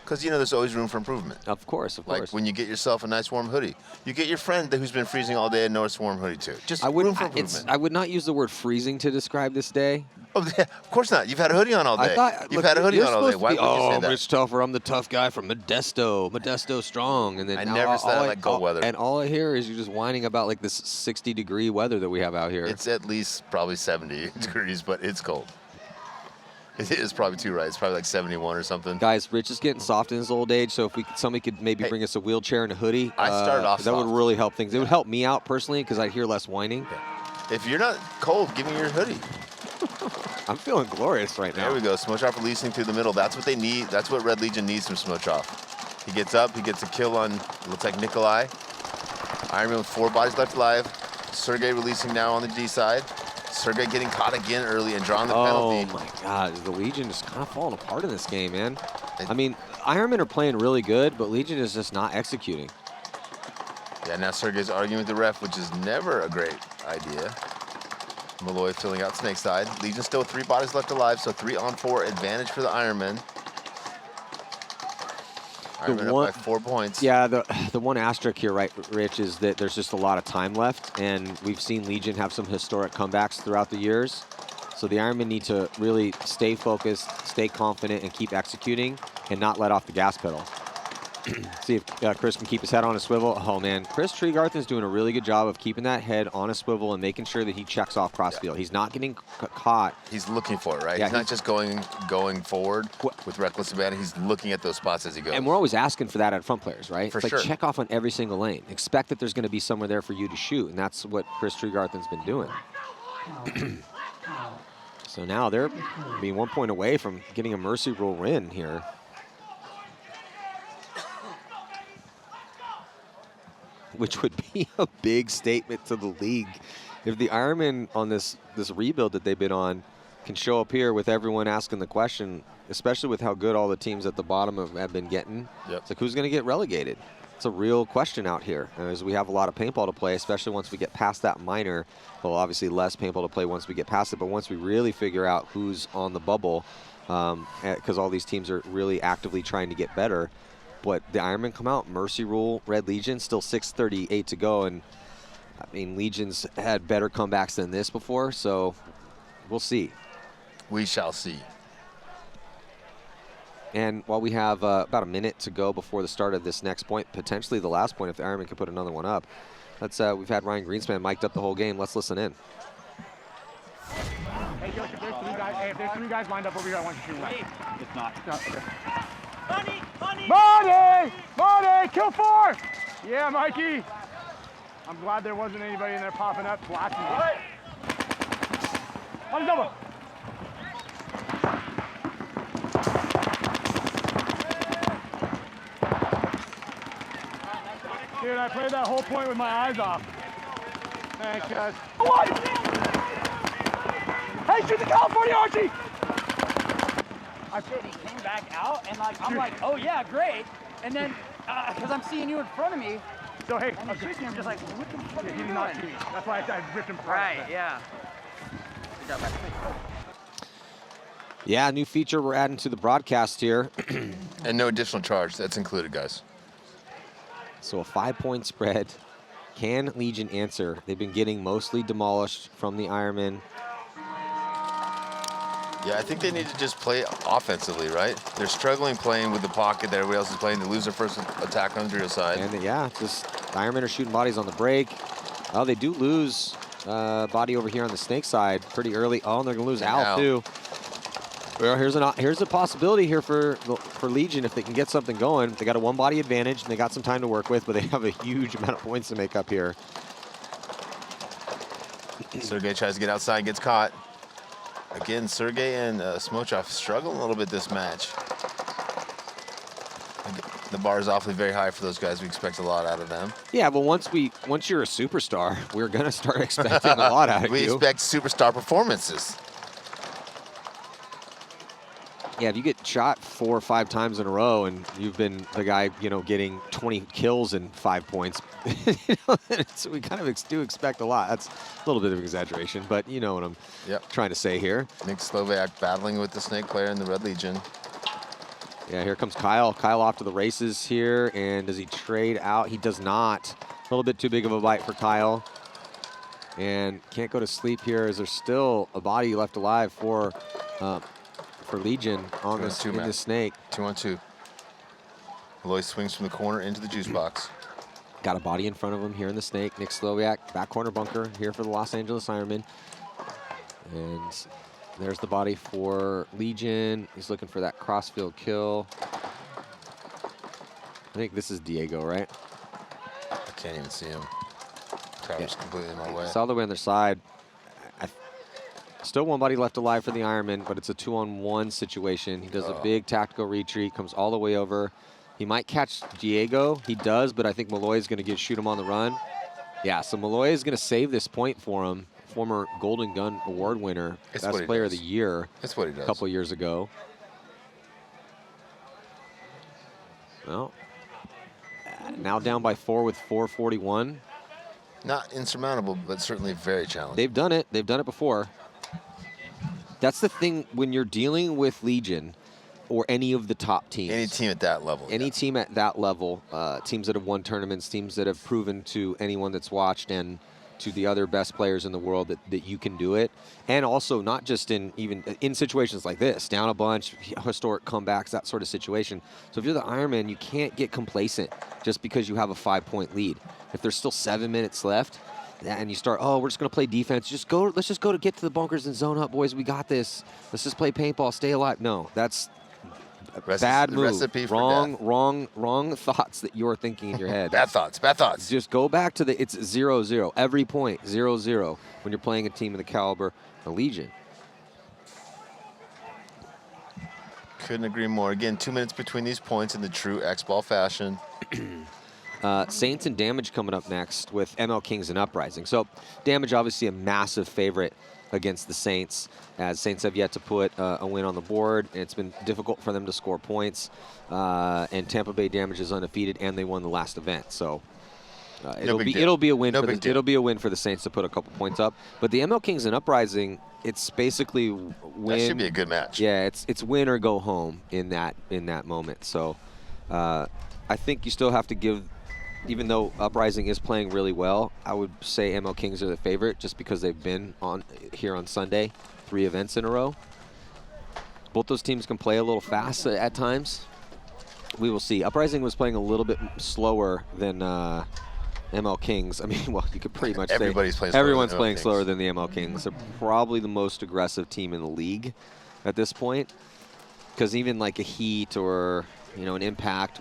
Because, there's always room for improvement. Of course. Like when you get yourself a nice warm hoodie. You get your friend who's been freezing all day a nice warm hoodie, too. Just room for improvement. I would not use the word freezing to describe this day. Oh, yeah, of course not. You've had a hoodie on all day. You've had a hoodie on all day. Why would you say that? Rich Telfer, I'm the tough guy from Modesto strong. And then I never said I like cold weather. And all I hear is you just whining about like this 60-degree weather that we have out here. It's at least probably 70 degrees, but it's cold. It is probably too right. It's probably like 71 or something. Guys, Rich is getting soft in his old age, so if somebody could maybe bring us a wheelchair and a hoodie, I started off that soft. would really help things. It would help me out personally because I'd hear less whining. Yeah. If you're not cold, give me your hoodie. I'm feeling glorious right now. There we go. Smochov releasing through the middle. That's what they need. That's what Red Legion needs from Smochov. He gets up. He gets a kill on, looks like Nikolai. Ironman with 4 bodies left alive. Sergey releasing now on the D side. Sergey getting caught again early and drawing the penalty. Oh, my God. The Legion just kind of falling apart in this game, man. I mean, Ironmen are playing really good, but Legion is just not executing. Yeah, now Sergey's arguing with the ref, which is never a great idea. Malloy filling out snake side. Legion still 3 bodies left alive, so 3-on-4 advantage for the Ironmen. Ironmen up by 4 points. Yeah, the one asterisk here, right, Rich, is that there's just a lot of time left, and we've seen Legion have some historic comebacks throughout the years. So the Ironmen need to really stay focused, stay confident, and keep executing and not let off the gas pedal. See if Chris can keep his head on a swivel. Oh, man. Chris Tregarthen's doing a really good job of keeping that head on a swivel and making sure that he checks off crossfield. He's not getting caught. He's looking for it, right? Yeah, he's not just going forward with reckless abandon. He's looking at those spots as he goes. And we're always asking for that at front players, right? For it's like sure. check off on every single lane. Expect that there's going to be somewhere there for you to shoot, and that's what Chris Tregarthen's been doing. So now they're being 1 point away from getting a mercy rule win here. Which would be a big statement to the league. If the Ironmen on this rebuild that they've been on can show up here with everyone asking the question, especially with how good all the teams at the bottom have been getting, it's like who's going to get relegated? It's a real question out here, as we have a lot of paintball to play, especially once we get past that minor. Well, obviously less paintball to play once we get past it, but once we really figure out who's on the bubble, because all these teams are really actively trying to get better. But the Ironmen come out, Mercy Rule, Red Legion, still 6:38 to go. And, I mean, Legion's had better comebacks than this before, so we'll see. We shall see. And while we have about a minute to go before the start of this next point, potentially the last point if the Ironmen can put another one up, we've had Ryan Greenspan mic'd up the whole game. Let's listen in. Hey, Josh, if there's three guys lined up over here, I want you to shoot one. It's not. Okay. Money! Money! Kill 4! Yeah, Mikey. I'm glad there wasn't anybody in there popping up, flashing. On his elbow. Dude, I played that whole point with my eyes off. Thanks, guys. Hey, shoot the California, Archie! He came back out, and I'm like, oh yeah, great. And then, because I'm seeing you in front of me, so hey, and he shoots me, I'm just like, what the fuck are he you did doing? not see me. That's why I ripped him from Right, yeah. Good job, Yeah, new feature we're adding to the broadcast here. And no additional charge. That's included, guys. So a 5-point spread. Can Legion answer? They've been getting mostly demolished from the Ironmen. Yeah, I think they need to just play offensively, right? They're struggling playing with the pocket that everybody else is playing. They lose their first attack on the real side. And yeah, just the Ironmen are shooting bodies on the break. Oh, they do lose body over here on the snake side pretty early. Oh, and they're going to lose Al too. Well, here's a possibility here for Legion if they can get something going. They got a 1-body advantage, and they got some time to work with, but they have a huge amount of points to make up here. Sergey tries to get outside, gets caught. Again, Sergey and Smochov struggling a little bit this match. The bar is awfully very high for those guys. We expect a lot out of them. Yeah, but once you're a superstar, we're gonna start expecting a lot out of you. We expect superstar performances. Yeah, if you get shot 4 or 5 times in a row and you've been the guy, getting 20 kills in 5 points, so we kind of do expect a lot. That's a little bit of an exaggeration, but you know what I'm trying to say here. Nick Slovak battling with the Snake player in the Red Legion. Yeah, here comes Kyle. Kyle off to the races here, and does he trade out? He does not. A little bit too big of a bite for Kyle. And can't go to sleep here as there's still a body left alive for Legion on this in the snake. 2-on-2. Malloy swings from the corner into the juice box. Got a body in front of him here in the snake. Nick Slowiak, back corner bunker here for the Los Angeles Ironmen. And there's the body for Legion. He's looking for that crossfield kill. I think this is Diego, right? I can't even see him. Tower's completely in my way. It's all the way on their side. Still 1 body left alive for the Ironman, but it's a 2-on-1 situation. He does a big tactical retreat, comes all the way over. He might catch Diego. He does, but I think Malloy is going to shoot him on the run. Yeah, so Malloy is going to save this point for him. Former Golden Gun Award winner, best player of the year. That's what he does. A couple years ago. Well, now down by 4 with 4:41. Not insurmountable, but certainly very challenging. They've done it. They've done it before. That's the thing when you're dealing with Legion or any of the top teams. Any team at that level. Any team at that level, teams that have won tournaments, teams that have proven to anyone that's watched and to the other best players in the world that you can do it. And also not just even in situations like this, down a bunch, historic comebacks, that sort of situation. So if you're the Ironman, you can't get complacent just because you have a 5-point lead. If there's still 7 minutes left, and you start, oh, we're just going to play defense. Let's just go to get to the bunkers and zone up, boys. We got this. Let's just play paintball, stay alive. No, that's a bad move. Recipe for Wrong thoughts that you're thinking in your head. Bad thoughts. Just go back to it's 0-0. Every point, 0-0 when you're playing a team of the caliber of Legion. Couldn't agree more. Again, 2 minutes between these points in the true X-Ball fashion. Saints and Damage coming up next with ML Kings and Uprising. So Damage obviously a massive favorite against the Saints, as Saints have yet to put a win on the board. It's been difficult for them to score points. And Tampa Bay Damage is undefeated, and they won the last event. So it'll be a win for the Saints to put a couple points up. But the ML Kings and Uprising, it's basically win. That should be a good match. Yeah, it's win or go home in that moment. So I think you still have to give. Even though Uprising is playing really well, I would say ML Kings are the favorite just because they've been here on Sunday, 3 events in a row. Both those teams can play a little fast at times. We will see. Uprising was playing a little bit slower than ML Kings. I mean, well, you could pretty much say everyone's playing slower than the ML Kings. They're probably the most aggressive team in the league at this point, because even like a Heat or an Impact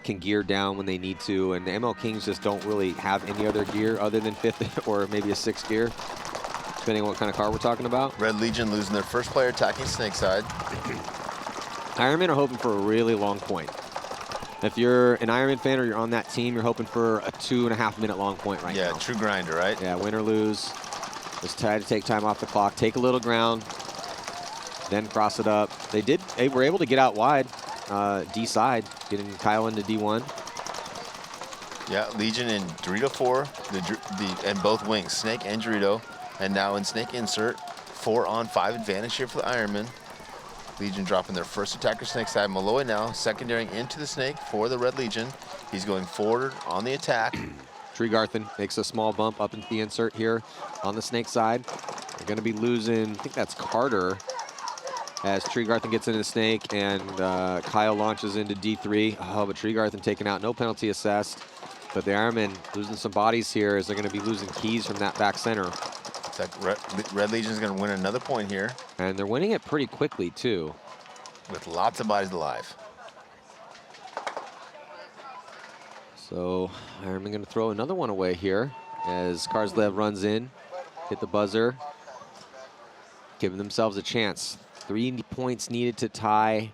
can gear down when they need to, and the ML Kings just don't really have any other gear other than 5th or maybe a 6th gear, depending on what kind of car we're talking about. Red Legion losing their first player attacking Snakeside. Ironmen are hoping for a really long point. If you're an Ironman fan or you're on that team, you're hoping for a 2.5-minute long point right now. Yeah, true grinder, right? Yeah, win or lose. Just try to take time off the clock, take a little ground, then cross it up. They were able to get out wide. D side, getting Kyle into D1. Yeah, Legion in Dorito 4, and both wings, Snake and Dorito. And now in Snake insert, 4-on-5 advantage here for the Ironmen. Legion dropping their first attacker Snake side. Malloy now secondarying into the Snake for the Red Legion. He's going forward on the attack. Treegarthen makes a small bump up into the insert here on the Snake side. They're going to be losing, I think that's Carter, as Treegarthen gets into the Snake, and Kyle launches into D3. Oh, but Treegarthen taken out, no penalty assessed. But the Ironmen losing some bodies here, as they're going to be losing keys from that back center. Red Legion's going to win another point here. And they're winning it pretty quickly, too. With lots of bodies alive. So Ironmen going to throw another one away here, as Karslev runs in, hit the buzzer, giving themselves a chance. 3 points needed to tie,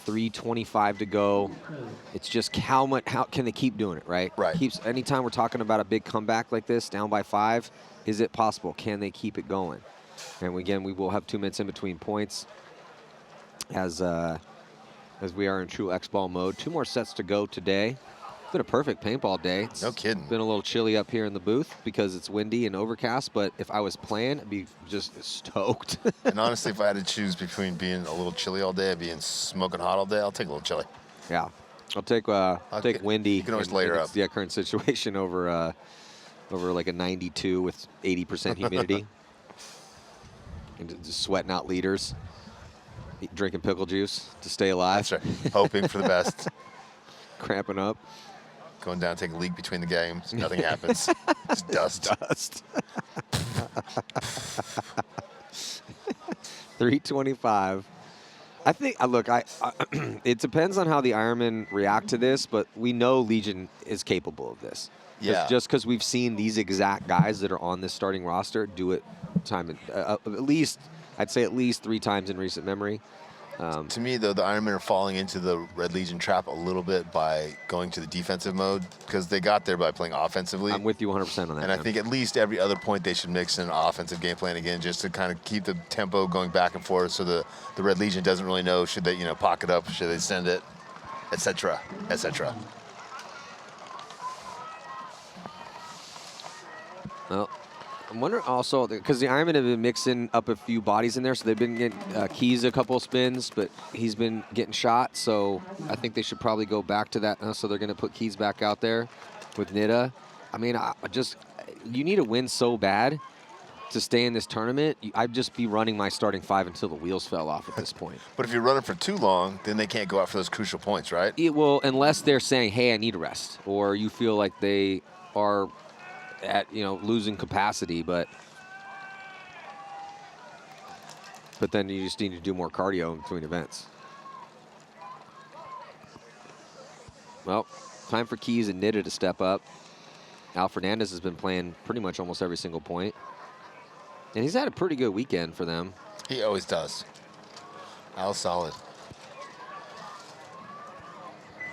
3:25 to go. It's just how can they keep doing it, right? Right. Anytime we're talking about a big comeback like this, down by 5, is it possible? Can they keep it going? And again, we will have 2 minutes in between points as we are in true X-Ball mode. 2 more sets to go today. It's been a perfect paintball day. No kidding. It's been a little chilly up here in the booth because it's windy and overcast, but if I was playing, I'd be just stoked. And honestly, if I had to choose between being a little chilly all day and being smoking hot all day, I'll take a little chilly. Yeah. I'll take windy. You can always layer up. Yeah, current situation over like a 92 with 80% humidity. And just sweating out liters. Drinking pickle juice to stay alive. That's right. Hoping for the best. Cramping up. Going down, take a leak between the games. Nothing happens. It's dust. 3:25. I think, look, it depends on how the Ironmen react to this, but we know Legion is capable of this. Yeah. Just because we've seen these exact guys that are on this starting roster do it I'd say at least 3 times in recent memory. To me, though, the Ironmen are falling into the Red Legion trap a little bit by going to the defensive mode, because they got there by playing offensively. I'm with you 100% on that. And I think at least every other point they should mix in offensive game plan again, just to kind of keep the tempo going back and forth, so the Red Legion doesn't really know, should they pocket up, should they send it, etc., etc. Well, I'm wondering also, because the Ironmen have been mixing up a few bodies in there, so they've been getting Keys a couple spins, but he's been getting shot, so I think they should probably go back to that. So they're going to put Keys back out there with Nida. I mean, you need a win so bad to stay in this tournament. I'd just be running my starting 5 until the wheels fell off at this point. But if you're running for too long, then they can't go out for those crucial points, right? It will, unless they're saying, hey, I need a rest, or you feel like they are at, losing capacity, but then you just need to do more cardio in between events. Well, time for Keys and Nida to step up. Al Fernandez has been playing pretty much almost every single point. And he's had a pretty good weekend for them. He always does. Al's solid.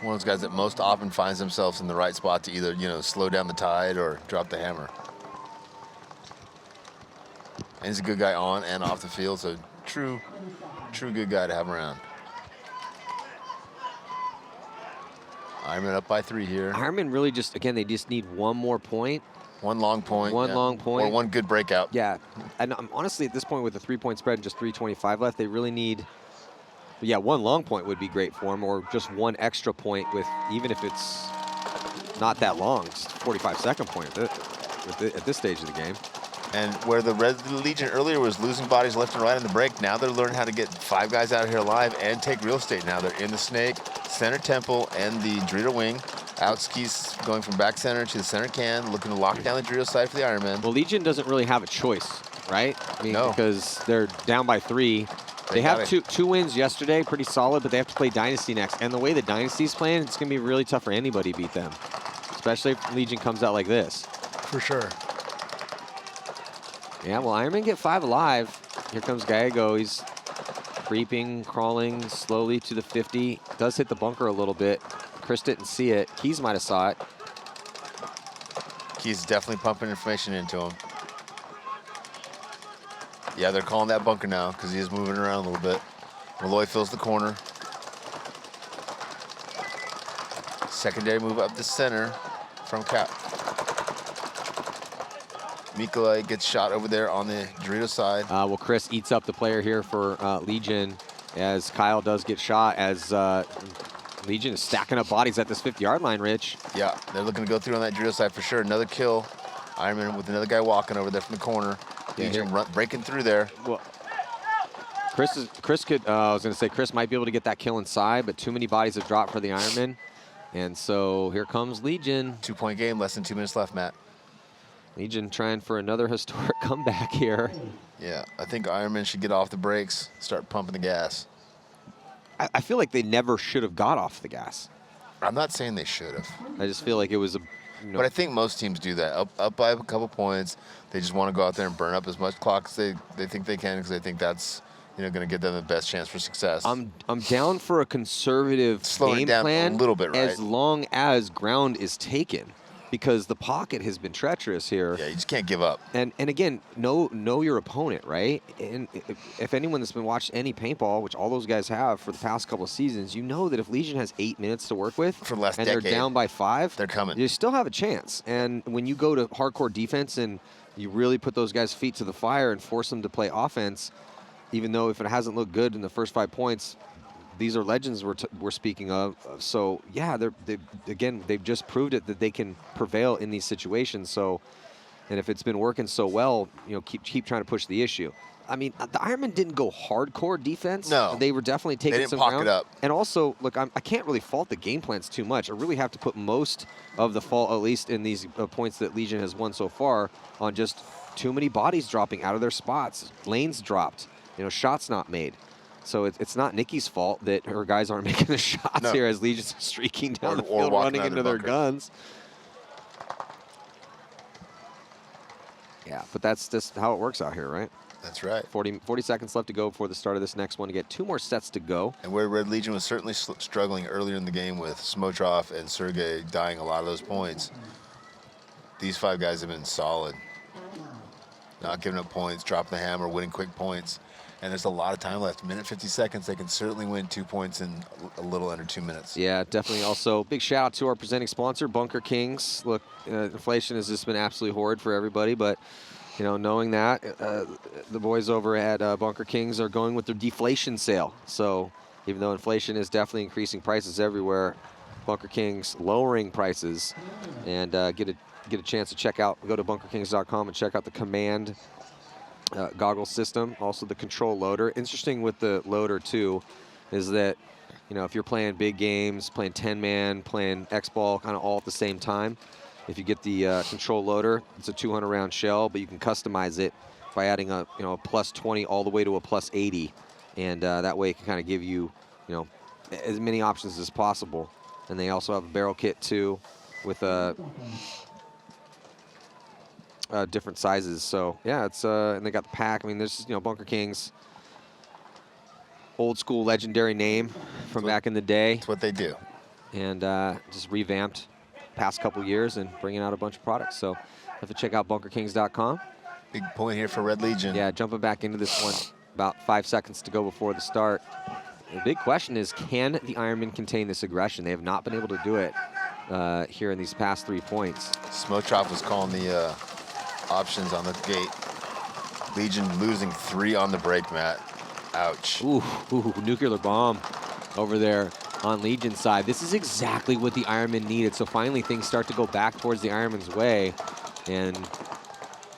One of those guys that most often finds themselves in the right spot to either, slow down the tide or drop the hammer. And he's a good guy on and off the field, so true good guy to have around. Ironman up by 3 here. Ironman really they just need one more point. One long point. Long point. Or one good breakout. Yeah. And honestly, at this point with a 3-point spread and just 3:25 left, they really need, one long point would be great for them, or just one extra point with, even if it's not that long, it's a 45-second point at this stage of the game. And where the Red Legion earlier was losing bodies left and right in the break, now they're learning how to get 5 guys out of here alive and take real estate now. They're in the Snake, center temple, and the Dorito wing. Outskis going from back center to the center can, looking to lock down the Dorito side for the Ironmen. Well, Legion doesn't really have a choice, right? I mean, No. Because they're down by 3. They have two wins yesterday, pretty solid, but they have to play Dynasty next. And the way the Dynasty's playing, it's going to be really tough for anybody to beat them, especially if Legion comes out like this. For sure. Yeah, well, Ironmen get 5 alive. Here comes Gallego. He's creeping, crawling slowly to the 50. Does hit the bunker a little bit. Chris didn't see it. Keys might have saw it. Keys definitely pumping information into him. Yeah, they're calling that bunker now because he is moving around a little bit. Malloy fills the corner. Secondary move up the center from Cap. Mikolai gets shot over there on the Dorito side. Well, Chris eats up the player here for Legion as Kyle does get shot as Legion is stacking up bodies at this 50-yard line, Rich. Yeah, they're looking to go through on that Dorito side for sure. Another kill. Ironman with another guy walking over there from the corner. Legion breaking through there. Well, Chris could, I was going to say, Chris might be able to get that kill inside, but too many bodies have dropped for the Ironman. And so here comes Legion. 2-point game, less than 2 minutes left, Matt. Legion trying for another historic comeback here. Yeah, I think Ironman should get off the brakes, start pumping the gas. I feel like they never should have got off the gas. I'm not saying they should have. I just feel like it was a... But I think most teams do that. Up by a couple points, they just want to go out there and burn up as much clock as they think they can because they think that's going to give them the best chance for success. I'm down for a conservative Slowing game down plan a little bit, right? as long as ground is taken, because the pocket has been treacherous here. Yeah, you just can't give up. And again, know your opponent, right? And if anyone that's been watching any paintball, which all those guys have for the past couple of seasons, you know that if Legion has 8 minutes to work with For the last and decade, they're down by 5, they're coming. You still have a chance. And when you go to hardcore defense and you really put those guys' feet to the fire and force them to play offense, even though if it hasn't looked good in the first 5 points, these are legends we're speaking of. So yeah, they've just proved it that they can prevail in these situations. So, and if it's been working so well, keep trying to push the issue. I mean, the Ironmen didn't go hardcore defense. No, they were definitely taking some pocket ground. up. And also, look, I can't really fault the game plans too much. I really have to put most of the fault, at least in these points that Legion has won so far, on just too many bodies dropping out of their spots, lanes dropped, shots not made. So it's not Nikki's fault that her guys aren't making the shots here as Legion's streaking down the field, running into their guns. Yeah, but that's just how it works out here, right? That's right. 40 seconds left to go before the start of this next one to get 2 more sets to go. And where Red Legion was certainly struggling earlier in the game with Smotrov and Sergey dying a lot of those points, these 5 guys have been solid. Not giving up points, dropping the hammer, winning quick points. And there's a lot of time left. 1:50 seconds. They can certainly win 2 points in a little under 2 minutes. Yeah, definitely. Also, big shout out to our presenting sponsor, Bunker Kings. Look, inflation has just been absolutely horrid for everybody, but knowing that, the boys over at Bunker Kings are going with their deflation sale. So even though inflation is definitely increasing prices everywhere, Bunker Kings lowering prices and get get a chance to check out, go to bunkerkings.com and check out the Command goggle system, also the control loader. Interesting with the loader too is that, you know, if you're playing big games, playing 10-man, playing X-ball kind of all at the same time, if you get the control loader, it's a 200-round shell, but you can customize it by adding a, you know, a plus 20 all the way to a plus 80, and that way it can kind of give you, you know, as many options as possible. And they also have a barrel kit too, with different sizes. So yeah, it's and they got the pack. I mean, there's, you know, Bunker Kings, old school legendary name from back in the day. That's what they do. And just revamped past couple years and bringing out a bunch of products. So have to check out bunkerkings.com. Big point here for Red Legion. Yeah, jumping back into this one, about 5 seconds to go before the start. The big question is, can the Ironmen contain this aggression? They have not been able to do it here in these past 3 points. Smotrop was calling the options on the gate. Legion losing 3 on the break, Matt. Ouch. Ooh, nuclear bomb over there on Legion's side. This is exactly what the Ironmen needed. So finally things start to go back towards the Ironmen's way. And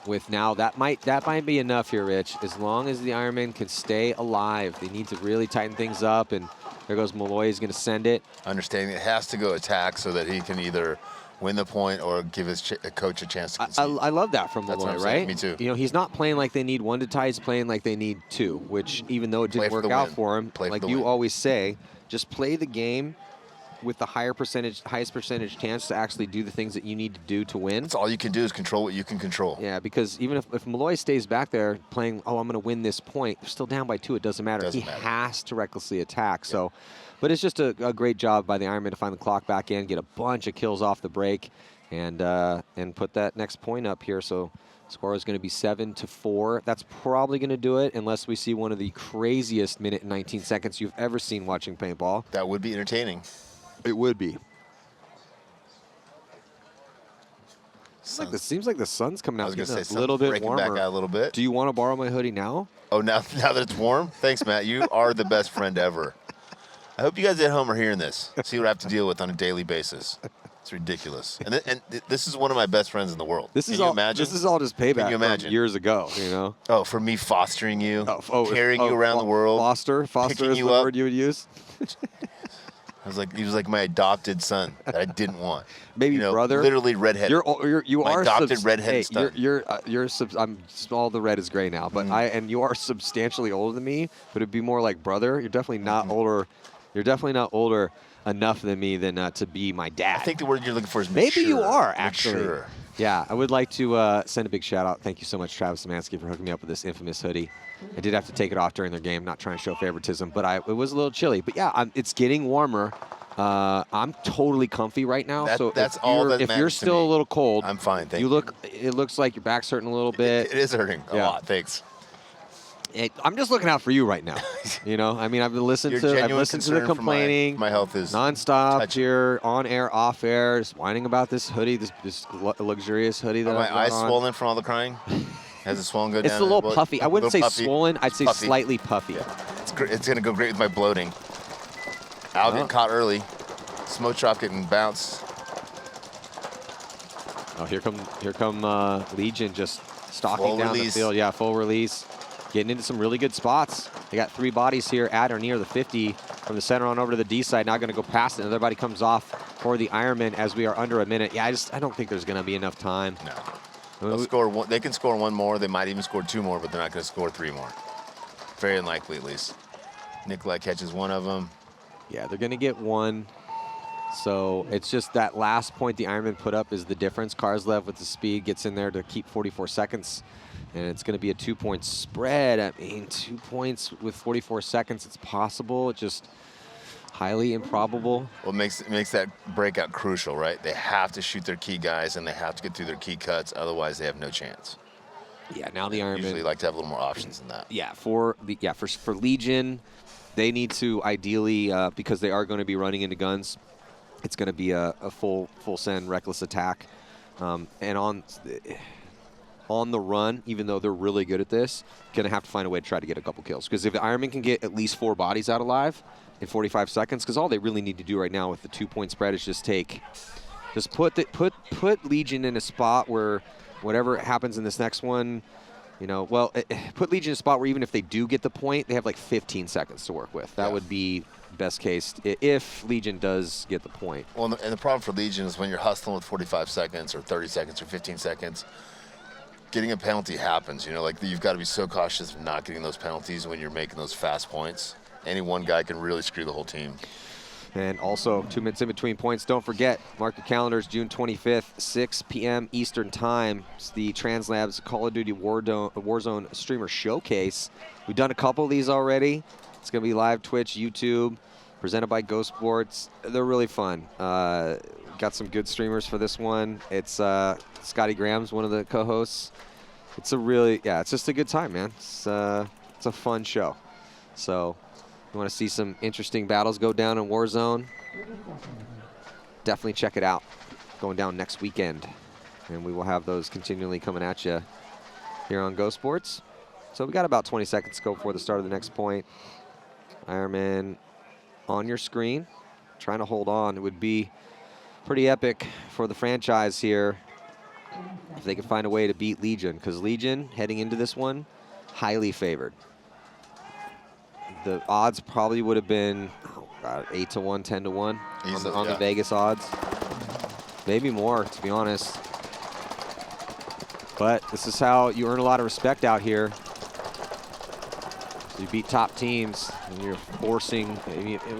with now, that might be enough here, Rich. As long as the Ironmen can stay alive, they need to really tighten things up. And there goes Malloy, is going to send it. Understanding it has to go attack so that he can either win the point or give his coach a chance to concede. I love that from Malloy, right? Me too. You know, he's not playing like they need 1 to tie. He's playing like they need 2, which even though it didn't work out for him, like you always say, just play the game with the highest percentage chance to actually do the things that you need to do to win. That's all you can do is control what you can control. Yeah, because even if Malloy stays back there playing, oh, I'm going to win this point, they're still down by 2. It doesn't matter. He has to recklessly attack. Yep. So, but it's just a great job by the Ironmen to find the clock back in, get a bunch of kills off the break, and put that next point up here. So score is going to be 7-4. That's probably going to do it unless we see one of the craziest minute and 19 seconds you've ever seen watching paintball. That would be entertaining. It would be. Seems like the sun's coming out. I was going to say, a little bit breaking warmer. back out a little bit. Do you want to borrow my hoodie now? Oh, now that it's warm? Thanks, Matt. You are the best friend ever. I hope you guys at home are hearing this. See what I have to deal with on a daily basis. It's ridiculous. And this is one of my best friends in the world. This is all just payback from years ago, you know? Oh, for me fostering you, carrying you around the world. Foster is the word you would use? He was like my adopted son that I didn't want. Baby brother. Literally redheaded. You my are adopted redheaded son. I'm all the red is gray now, but and you are substantially older than me, but it'd be more like brother. You're definitely not older. You're definitely not older enough than me to be my dad. I think the word you're looking for is mature. Maybe you are actually. Mature. Yeah, I would like to send a big shout out. Thank you so much, Travis Szymanski, for hooking me up with this infamous hoodie. I did have to take it off during their game, not trying to show favoritism, but it was a little chilly. But yeah, it's getting warmer. I'm totally comfy right now. If you're still a little cold, I'm fine. Thank you. It looks like your back's hurting a little bit. It is hurting a lot. Thanks. I'm just looking out for you right now. You know, I mean, I've listened to the complaining. My health is nonstop here, on air, off air, just whining about this hoodie, this luxurious hoodie that I've got my eyes on. swollen from all the crying? Has the swollen go down? It's a little puffy. I wouldn't say swollen. I'd say slightly puffy. Yeah. It's going to go great with my bloating. Al getting caught early. Smotrop getting bounced. Oh, here come Legion just stalking down the field. Yeah, full release. Getting into some really good spots. They got 3 bodies here at or near the 50 from the center on over to the D side. Now going to go past it. Another body comes off for the Ironmen as we are under a minute. Yeah, I don't think there's going to be enough time. No. They'll score one. They can score 1 more. They might even score 2 more, but they're not going to score 3 more. Very unlikely, at least. Nikolai catches 1 of them. Yeah, they're going to get 1. So it's just that last point the Ironmen put up is the difference. Karslev with the speed gets in there to keep 44 seconds. And it's going to be a 2-point spread. I mean, 2 points with 44 seconds, it's possible. It's just highly improbable. Well, it makes that breakout crucial, right? They have to shoot their key guys, and they have to get through their key cuts. Otherwise, they have no chance. Yeah, now the Ironmen usually like to have a little more options than that. Yeah, for Legion, they need to ideally, because they are going to be running into guns, it's going to be a full send reckless attack. And on the run, even though they're really good at this, going to have to find a way to try to get a couple kills. Because if the Ironmen can get at least 4 bodies out alive in 45 seconds, because all they really need to do right now with the 2-point spread is just take Just put Legion in a spot where whatever happens in this next one, you know, well, put Legion in a spot where even if they do get the point, they have like 15 seconds to work with. That would be best case if Legion does get the point. Well, and the problem for Legion is when you're hustling with 45 seconds or 30 seconds or 15 seconds, getting a penalty happens. You know, like you've got to be so cautious of not getting those penalties when you're making those fast points. Any one guy can really screw the whole team. And also 2 minutes in between points. Don't forget, mark your calendars, June 25th, 6 p.m. Eastern Time. It's the TransLabs Call of Duty Warzone Streamer Showcase. We've done a couple of these already. It's going to be live Twitch, YouTube, presented by Go Sports. They're really fun. Got some good streamers for this one. It's Scotty Graham's one of the co-hosts. It's a really, it's just a good time, man. It's a fun show. So you want to see some interesting battles go down in Warzone, definitely check it out. Going down next weekend. And we will have those continually coming at you here on Go Sports. So we got about 20 seconds to go before the start of the next point. Ironman on your screen, trying to hold on. It would be pretty epic for the franchise here if they could find a way to beat Legion, because Legion, heading into this one, highly favored. The odds probably would have been 8 to 1, 10 to 1 on the Vegas odds. Maybe more, to be honest. But this is how you earn a lot of respect out here. You beat top teams, and you're forcing,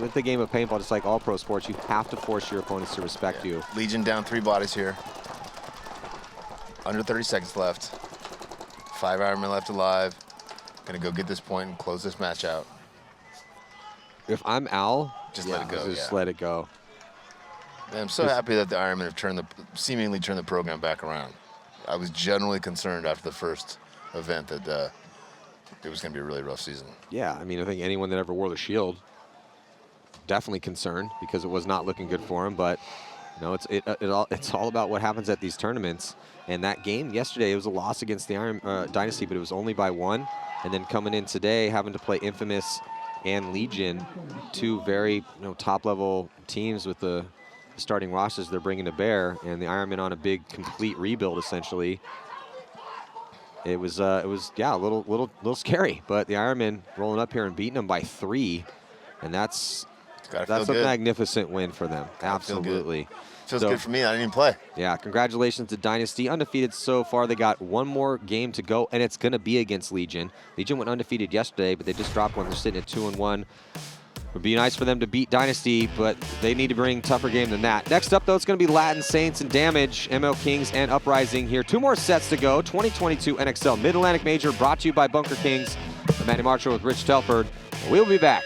with the game of paintball, just like all pro sports, you have to force your opponents to respect you. Legion down 3 bodies here. Under 30 seconds left. 5 Ironmen left alive. Gonna go get this point and close this match out. If I'm Al, just let it go. Just let it go. Man, I'm so happy that the Ironmen have seemingly turned the program back around. I was generally concerned after the first event that it was going to be a really rough season. Yeah, I mean, I think anyone that ever wore the shield definitely concerned because it was not looking good for him. But you know, it's all about what happens at these tournaments. And that game yesterday, it was a loss against the Dynasty, but it was only by 1. And then coming in today, having to play Infamous and Legion, 2 very top-level teams with the starting rosters they're bringing to bear, and the Ironmen on a big complete rebuild essentially. It was a little scary, but the Ironmen rolling up here and beating them by 3, and that's a magnificent win for them. Absolutely. Feels good for me. I didn't even play. Yeah, congratulations to Dynasty. Undefeated so far. They got 1 more game to go, and it's going to be against Legion. Legion went undefeated yesterday, but they just dropped one. They're sitting at 2-1. Would be nice for them to beat Dynasty, but they need to bring a tougher game than that. Next up, though, it's going to be Latin Saints and Damage, ML Kings and Uprising here. 2 more sets to go. 2022 NXL Mid-Atlantic Major brought to you by Bunker Kings. I'm Manny Marshall with Rich Telford. We'll be back.